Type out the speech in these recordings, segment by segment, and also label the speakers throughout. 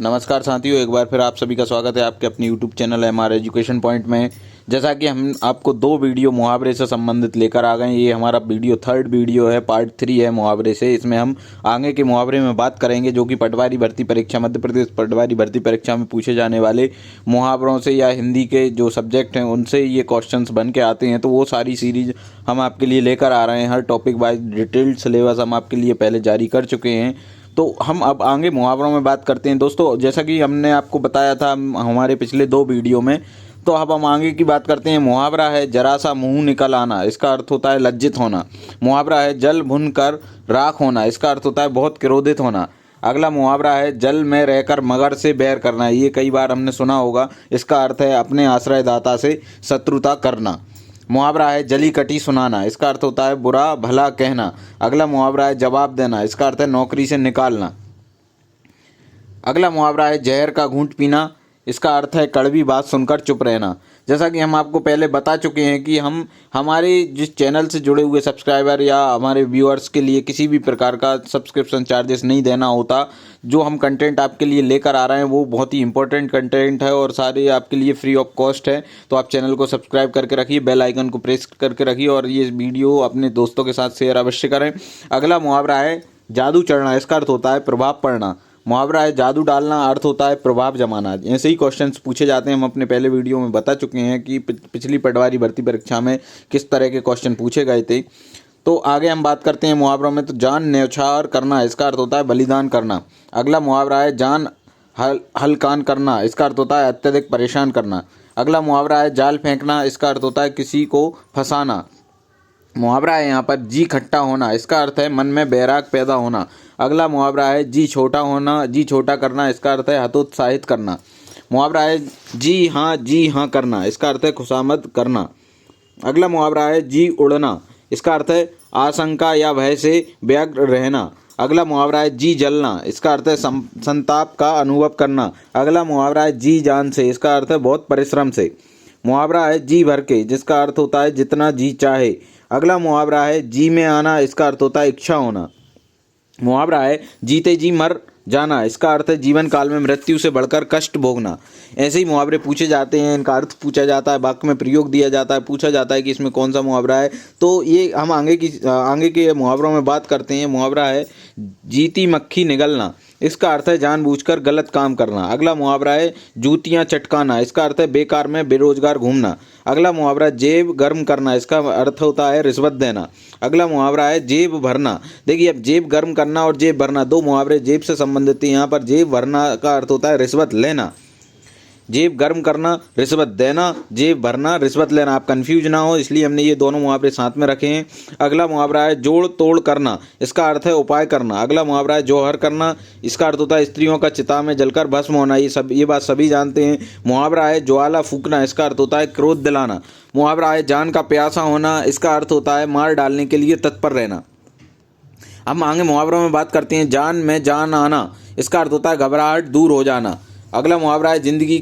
Speaker 1: नमस्कार साथियों, एक बार फिर आप सभी का स्वागत है आपके अपने YouTube channel MR education point में। जैसा कि हम आपको दो वीडियो मुहावरे से संबंधित लेकर आ गए। ये हमारा थर्ड वीडियो है, पार्ट 3 है मुहावरे से। इसमें हम आगे के मुहावरे में बात करेंगे जो कि पटवारी भर्ती परीक्षा, मध्य प्रदेश पटवारी भर्ती परीक्षा में पूछे जाने वाले मुहावरों से या हिंदी के जो सब्जेक्ट हैं उनसे ये क्वेश्चंस बन के आते हैं। तो वो सारी सीरीज हम आपके लिए लेकर आ रहे हैं। हर टॉपिक वाइज डिटेल्ड सिलेबस हम आपके लिए पहले जारी कर चुके हैं। तो हम अब आगे मुहावरों में बात करते हैं। दोस्तों, जैसा कि हमने आपको बताया था हमारे पिछले दो वीडियो में, तो अब हम आगे की बात करते हैं। मुहावरा है जरा सा मुंह निकल आना, इसका अर्थ होता है लज्जित होना। मुहावरा है जल भुन कर राख होना, इसका अर्थ होता है बहुत क्रोधित होना। अगला मुहावरा है जल में रहकर मगर से बैर करना, ये कई बार हमने सुना होगा। इसका अर्थ है अपने आश्रयदाता से शत्रुता करना। मुहावरा है जली कटी सुनाना, इसका अर्थ होता है बुरा भला कहना। अगला मुहावरा है जवाब देना, इसका अर्थ है नौकरी से निकालना। अगला मुहावरा है जहर का घूंट पीना, इसका अर्थ है कड़वी बात सुनकर चुप रहना। जैसा कि हम आपको पहले बता चुके हैं कि हम हमारे जिस चैनल से जुड़े हुए सब्सक्राइबर या हमारे व्यूअर्स के लिए किसी भी प्रकार का सब्सक्रिप्शन चार्जेस नहीं देना होता। जो हम कंटेंट आपके लिए लेकर आ रहे हैं वो बहुत ही इंपॉर्टेंट कंटेंट है और सारे आपके लिए फ्री ऑफ कॉस्ट है। तो आप चैनल को सब्सक्राइब करके रखिए, बेल आइकन को प्रेस करके रखिए और ये वीडियो अपने दोस्तों के साथ शेयर अवश्य करें। अगला मुहावरा है जादू चढ़ना, इसका अर्थ होता है प्रभाव पड़ना। मुहावरा है जादू डालना, अर्थ होता है प्रभाव जमाना। ऐसे ही क्वेश्चंस पूछे जाते हैं। हम अपने पहले वीडियो में बता चुके हैं कि पिछली पटवारी भर्ती परीक्षा में किस तरह के क्वेश्चन पूछे गए थे। तो आगे हम बात करते हैं मुहावरों में। तो जान न्यौछावर करना, इसका अर्थ होता है बलिदान करना। अगला मुहावरा है जान हलकान करना, इसका अर्थ होता है अत्यधिक परेशान करना। अगला मुहावरा है जाल फेंकना, इसका अर्थ होता है किसी को फंसाना। मुहावरा है यहाँ पर जी खट्टा होना, इसका अर्थ है मन में बैराग पैदा होना। अगला मुहावरा है जी छोटा होना, जी छोटा करना, इसका अर्थ है हतोत्साहित करना। मुहावरा है जी हाँ करना, इसका अर्थ है खुशामद करना। अगला मुहावरा है जी उड़ना, इसका अर्थ है आशंका या भय से व्यग्र रहना। अगला मुहावरा है जी जलना, इसका अर्थ है संताप का अनुभव करना। अगला मुहावरा है जी जान से, इसका अर्थ है बहुत परिश्रम से। मुहावरा है जी भर के, जिसका अर्थ होता है जितना जी चाहे। अगला मुहावरा है जी में आना, इसका अर्थ होता है इच्छा होना। मुहावरा है जीते जी मर जाना, इसका अर्थ है जीवन काल में मृत्यु से बढ़कर कष्ट भोगना। ऐसे ही मुहावरे पूछे जाते हैं, इनका अर्थ पूछा जाता है, वाक्य में प्रयोग दिया जाता है, पूछा जाता है कि इसमें कौन सा मुहावरा है। तो ये हम आगे के मुहावरों में बात करते हैं। मुहावरा है जीती मक्खी निगलना, इसका अर्थ है जानबूझकर गलत काम करना। अगला मुहावरा है जूतियां चटकाना, इसका अर्थ है बेकार में बेरोजगार घूमना। अगला मुहावरा जेब गर्म करना, इसका अर्थ होता है रिश्वत देना। अगला मुहावरा है जेब भरना। देखिए, अब जेब गर्म करना और जेब भरना दो मुहावरे जेब से संबंधित हैं। यहाँ पर जेब भरना का अर्थ होता है रिश्वत लेना। जेब गर्म करना रिश्वत देना, जेब भरना रिश्वत लेना। आप कंफ्यूज ना हो इसलिए हमने ये दोनों मुहावरे साथ में रखे हैं। अगला मुहावरा है जोड़ तोड़ करना, इसका अर्थ है उपाय करना। अगला मुहावरा है जौहर करना, इसका अर्थ होता है स्त्रियों का चिता में जलकर भस्म होना। ये बात सभी जानते हैं। मुहावरा है ज्वाला फूकना, इसका अर्थ होता है क्रोध दिलाना। मुहावरा है जान का प्यासा होना, इसका अर्थ होता है मार डालने के लिए तत्पर रहना। हम आगे मुहावरों में बात करते हैं। जान में जान आना, इसका अर्थ होता है घबराहट दूर हो जाना। अगला मुहावरा है जिंदगी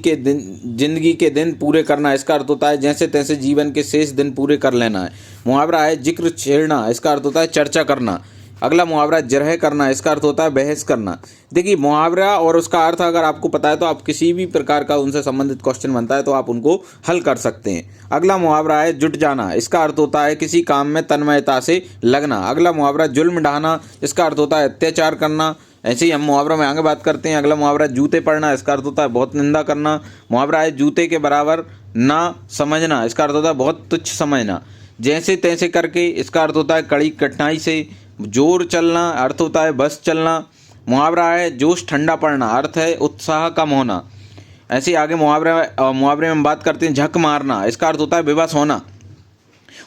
Speaker 1: के दिन पूरे करना, इसका अर्थ होता है जैसे तैसे जीवन के शेष दिन पूरे कर लेना है। मुहावरा है जिक्र छेड़ना, इसका अर्थ होता है चर्चा करना। अगला मुहावरा जिरह करना, इसका अर्थ होता है बहस करना। देखिए, मुहावरा और उसका अर्थ अगर आपको पता है तो आप किसी भी प्रकार का उनसे संबंधित क्वेश्चन बनता है तो आप उनको हल कर सकते हैं। अगला मुहावरा है जुट जाना, इसका अर्थ होता है किसी काम में तन्मयता से लगना। अगला मुहावरा जुल्म ढाना, इसका अर्थ होता है अत्याचार करना। ऐसे ही हम मुहावरों में आगे बात करते हैं। अगला मुहावरा जूते पड़ना, इसका अर्थ होता है बहुत निंदा करना। मुहावरा है जूते के बराबर ना समझना, इसका अर्थ होता है बहुत तुच्छ समझना। जैसे तैसे करके, इसका अर्थ होता है कड़ी कठिनाई से। जोर चलना, अर्थ होता है बस चलना। मुहावरा है जोश ठंडा पड़ना, अर्थ है उत्साह कम होना। ऐसे ही आगे मुहावरे में हम बात करते हैं झक मारना, इसका अर्थ होता है बेबस होना।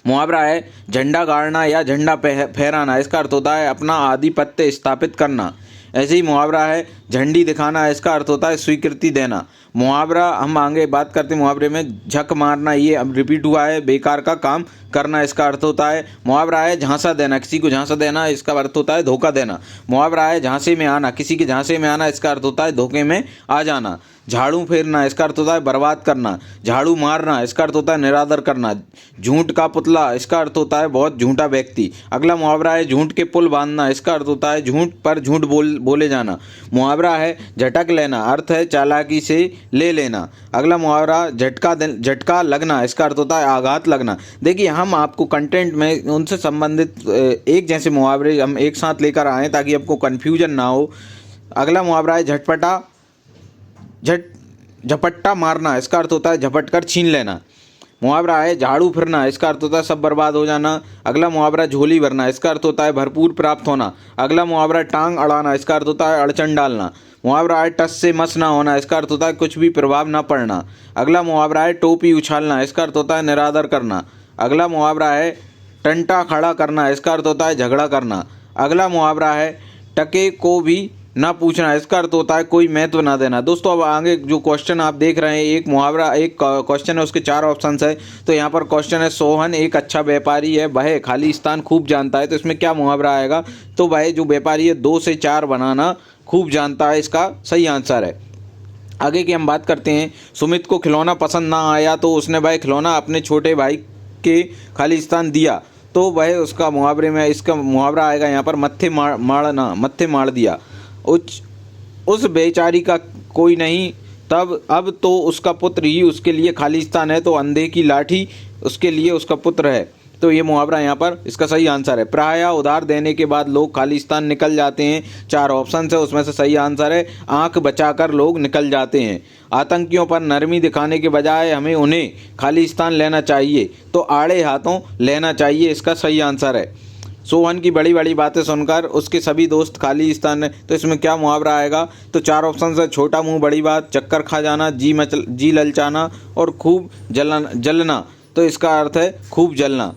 Speaker 1: मुहावरा है झंडा गाड़ना या झंडा फहराना, इसका अर्थ होता है अपना आधिपत्य स्थापित करना। ऐसे ही मुहावरा है झंडी दिखाना, इसका अर्थ होता है स्वीकृति देना। मुहावरा हम आगे बात करते हैं मुहावरे में। झक मारना, ये अब रिपीट हुआ है, बेकार का काम करना इसका अर्थ होता है। मुहावरा है झांसा देना, किसी को झांसा देना इसका अर्थ होता है धोखा देना। मुहावरा है झांसे में आना, किसी के झांसे में आना इसका अर्थ होता है धोखे में आ जाना। झाड़ू फेरना इसका अर्थ होता है बर्बाद करना। झाड़ू मारना इसका अर्थ होता है निरादर करना। झूठ का पुतला इसका अर्थ होता है बहुत झूठा व्यक्ति। अगला मुहावरा है झूठ के पुल बांधना, इसका अर्थ होता है झूठ पर झूठ बोले जाना। मुहावरा है झटक लेना, अर्थ है चालाकी से ले लेना। अगला मुहावरा झटका लगना, इसका अर्थ होता है आघात लगना। देखिए हम आपको कंटेंट में उनसे संबंधित एक जैसे मुहावरे हम एक साथ लेकर आए ताकि आपको कन्फ्यूजन ना हो। अगला मुहावरा है झपट्टा मारना, इसका अर्थ होता है झपट कर छीन लेना। मुहावरा है झाड़ू फिरना, इसका अर्थ होता है सब बर्बाद हो जाना। अगला मुहावरा झोली भरना, इसका अर्थ होता है भरपूर प्राप्त होना। अगला मुहावरा टांग अड़ाना, इसका अर्थ होता है अड़चन डालना। मुहावरा है टस से मस ना होना, इसका अर्थ होता है कुछ भी प्रभाव ना पड़ना। अगला मुहावरा है टोपी उछालना, इसका अर्थ होता है निरादर करना। अगला मुहावरा है टंटा खड़ा करना, इसका अर्थ होता है झगड़ा करना। अगला मुहावरा है टके को भी ना पूछना, इसका अर्थ होता है कोई महत्व ना देना। दोस्तों अब आगे जो क्वेश्चन आप देख रहे हैं, एक मुहावरा एक क्वेश्चन है, उसके 4 ऑप्शंस है। तो यहाँ पर क्वेश्चन है सोहन एक अच्छा व्यापारी है, वह खाली स्थान खूब जानता है। तो इसमें क्या मुहावरा आएगा? तो वह जो व्यापारी है 2 से 4 बनाना खूब जानता है, इसका सही आंसर है। आगे की हम बात करते हैं। सुमित को खिलौना पसंद ना आया तो उसने वह खिलौना अपने छोटे भाई के खाली स्थान दिया। तो वह उसका मुहावरे में इसका मुहावरा आएगा यहाँ पर मत्थे मार दिया। उस बेचारी का कोई नहीं, तब अब तो उसका पुत्र ही उसके लिए खाली स्थान है, तो अंधे की लाठी उसके लिए उसका पुत्र है। तो ये मुहावरा यहाँ पर इसका सही आंसर है। प्रायः उधार देने के बाद लोग खाली स्थान निकल जाते हैं। 4 ऑप्शन है, उसमें से सही आंसर है आंख बचाकर लोग निकल जाते हैं। आतंकियों पर नरमी दिखाने के बजाय हमें उन्हें खाली स्थान लेना चाहिए, तो आड़े हाथों लेना चाहिए, इसका सही आंसर है। सोहन की बड़ी बड़ी बातें सुनकर उसके सभी दोस्त खाली स्थान है। तो इसमें क्या मुहावरा आएगा? तो 4 ऑप्शन है छोटा मुंह बड़ी बात, चक्कर खा जाना, जी ललचाना और खूब जलना। तो इसका अर्थ है खूब जलना,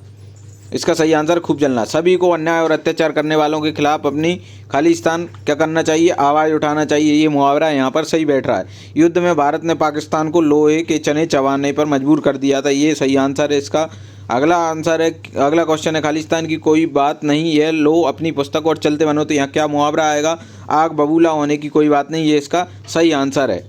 Speaker 1: इसका सही आंसर खूब जलना। सभी को अन्याय और अत्याचार करने वालों के खिलाफ अपनी खाली स्थान क्या करना चाहिए? आवाज़ उठाना चाहिए। ये मुहावरा यहाँ पर सही बैठ रहा है। युद्ध में भारत ने पाकिस्तान को लोहे के चने चबाने पर मजबूर कर दिया था, ये सही आंसर है इसका। अगला क्वेश्चन है खालिस्तान की कोई बात नहीं है, लो अपनी पुस्तक और चलते बनो। तो यहाँ क्या मुहावरा आएगा? आग बबूला होने की कोई बात नहीं, ये इसका सही आंसर है।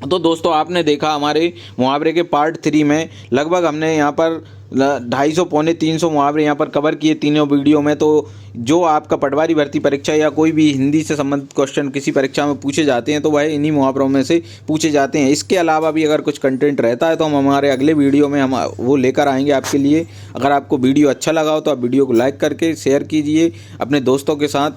Speaker 1: तो दोस्तों आपने देखा हमारे मुहावरे के पार्ट 3 में लगभग हमने यहाँ पर 250 पौने 300 मुहावरे यहाँ पर कवर किए तीनों वीडियो में। तो जो आपका पटवारी भर्ती परीक्षा या कोई भी हिंदी से संबंधित क्वेश्चन किसी परीक्षा में पूछे जाते हैं तो वह इन्हीं मुहावरों में से पूछे जाते हैं। इसके अलावा भी अगर कुछ कंटेंट रहता है तो हम हमारे अगले वीडियो में हम वो लेकर आएंगे आपके लिए। अगर आपको वीडियो अच्छा लगा हो तो आप वीडियो को लाइक करके शेयर कीजिए अपने दोस्तों के साथ,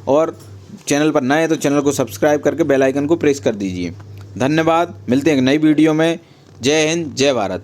Speaker 1: और चैनल पर नए हैं तो चैनल को सब्सक्राइब करके बेल आइकन को प्रेस कर दीजिए। धन्यवाद, मिलते हैं एक नई वीडियो में। जय हिंद, जय भारत।